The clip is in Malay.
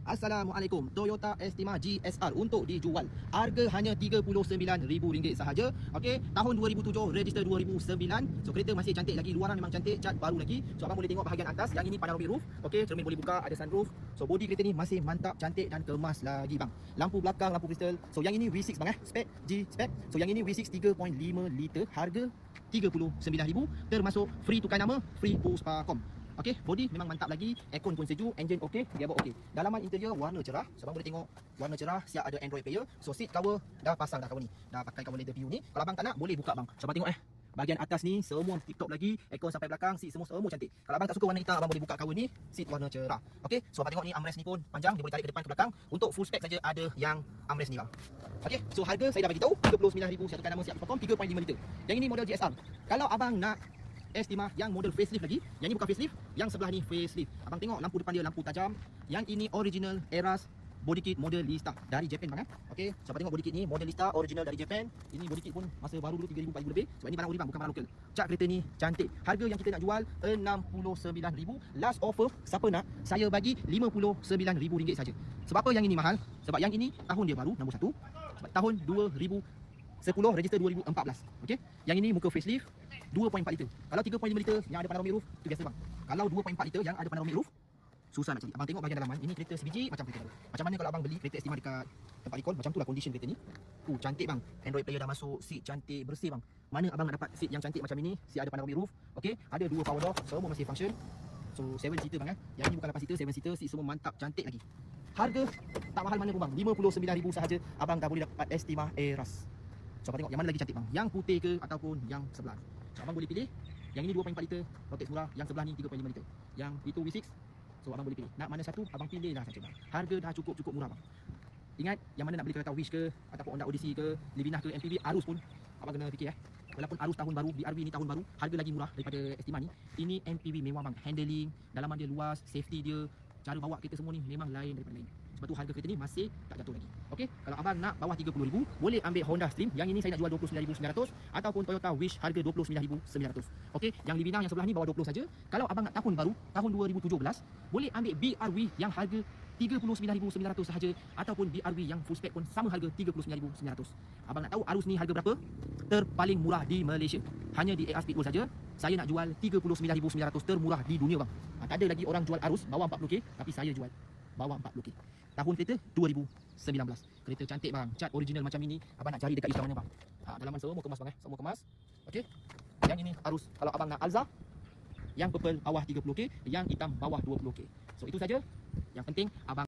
Assalamualaikum. Toyota Estima GSR untuk dijual. Harga hanya RM39,000 sahaja. Okey, tahun 2007, register 2009. So kereta masih cantik lagi, luaran memang cantik, cat baru lagi. So abang boleh tengok bahagian atas, yang ini panoramic roof. Okey, cermin boleh buka, ada sunroof. So body kereta ni masih mantap, cantik dan kemas lagi bang. Lampu belakang, lampu kristal. So yang ini V6 bang spec G spec. So yang ini V6 3.5 liter, harga RM39,000 termasuk free tukar nama, free puspakom. Okey, body memang mantap lagi, aircon pun sejuk, enjin okey, gearbox okey. Dalaman interior warna cerah, so abang boleh tengok warna cerah, siap ada Android player. So seat cover dah pasang dah cover ni. Dah pakai cover leather PU ni. Kalau abang tak nak boleh buka bang. So abang tengok bahagian atas ni semua tip top lagi, aircon sampai belakang, seat semua cantik. Kalau abang tak suka warna hitam, abang boleh buka cover ni, seat warna cerah. Okey, so abang tengok ni armrest ni pun panjang, dia boleh tarik ke depan ke belakang. Untuk full spec saja ada yang armrest ni bang. Okey, so harga saya dah bagi tahu RM39,000, siap tukar nama, siap puspakom, 3.5 liter. Yang ini model GSR. Kalau abang nak Estima yang model facelift lagi, yang ini bukan facelift, yang sebelah ni facelift. Abang tengok lampu depan dia lampu tajam. Yang ini original Eras body kit model Lista dari Japan bang Okey, so abang tengok body kit ni model Lista original dari Japan. Ini body kit pun masa baru dulu 3,000 4,000 lebih. Sebab ini barang ori bang, bukan barang lokal. Cat kereta ni cantik. Harga yang kita nak jual RM69,000. Last offer, siapa nak, saya bagi RM59,000 saja. Sebab apa yang ini mahal? Sebab yang ini tahun dia baru, nombor 1. Sebab tahun 2010, register 2014. Okey. Yang ini muka facelift 2.4 liter. Kalau 3.5 liter yang ada panoramic roof tu biasa bang. Kalau 2.4 liter yang ada panoramic roof susah nak cari. Abang tengok bahagian dalaman. Ini kereta sebiji macam kereta baru. Macam mana kalau abang beli kereta Estima dekat tempat recall, macam tu lah condition kereta ni. Cantik bang. Android player dah masuk, seat cantik, bersih bang. Mana abang nak dapat seat yang cantik macam ini? Seat ada panoramic roof. Okey, ada 2 power door, semua masih function. So 7 seater bang Yang ini bukan 8 seater, 7 seater, seat semua mantap, cantik lagi. Harga tak mahal mana pun bang. RM59,000 sahaja abang dah boleh dapat Estima Eras. So abang tengok yang mana lagi cantik bang, yang putih ke ataupun yang sebelah. So abang boleh pilih. Yang ini 2.4 liter, Rotex murah. Yang sebelah ni 3.5 liter. Yang itu V6. So abang boleh pilih. Nak mana satu, abang pilih lah saja bang. Harga dah cukup murah bang. Ingat, yang mana nak beli kereta Wish ke ataupun Honda Odyssey ke, Livina ke, MPV, Arus pun abang kena fikir Walaupun Arus tahun baru, BRV ni tahun baru, harga lagi murah daripada Estima ni. Ini MPV mewah bang. Handling, dalaman dia luas, safety dia, cara bawa kereta semua ni memang lain daripada lain. Sebab tu harga kereta ni masih tak jatuh lagi. Okey, kalau abang nak bawah RM30,000, boleh ambil Honda Stream. Yang ini saya nak jual RM29,900 ataupun Toyota Wish harga RM29,900. Okey, yang Livina yang sebelah ni bawah 20 saja. Kalau abang nak tahun baru, tahun 2017, boleh ambil BRV yang harga RM39,900 sahaja ataupun BRV yang full spec pun sama harga RM39,900. Abang nak tahu Arus ni harga berapa? Terpaling murah di Malaysia. Hanya di AR Speedwell saja. Saya nak jual RM39,900, termurah di dunia bang. Tak ada lagi orang jual Arus bawah 40k, tapi saya jual bawah 40k. Tahun kereta 2019. Kereta cantik bang, cat original macam ini. Abang nak cari dekat Islam mana bang? Dalaman semua kemas bang semua kemas. Okey. Yang ini Arus. Kalau abang nak Alza, yang purple bawah 30k, yang hitam bawah 20k. So itu saja. Yang penting abang